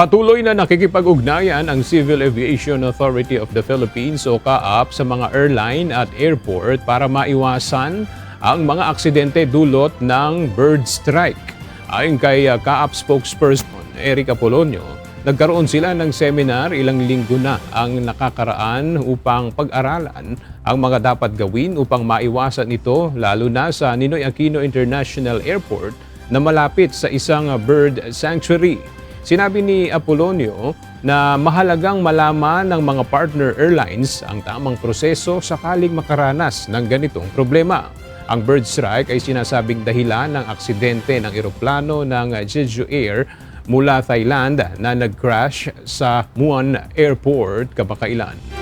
Patuloy na nakikipag-ugnayan ang Civil Aviation Authority of the Philippines o CAAP sa mga airline at airport para maiwasan ang mga aksidente dulot ng bird strike. Ayon kay CAAP spokesperson Eric Apolonio, nagkaroon sila ng seminar ilang linggo na ang nakakaraan upang pag-aralan ang mga dapat gawin upang maiwasan ito lalo na sa Ninoy Aquino International Airport na malapit sa isang bird sanctuary. Sinabi ni Apolonio na mahalagang malaman ng mga partner airlines ang tamang proseso sakaling makaranas ng ganitong problema. Ang bird strike ay sinasabing dahilan ng aksidente ng eroplano ng Jeju Air mula Thailand na nag-crash sa Muan Airport kamakailan.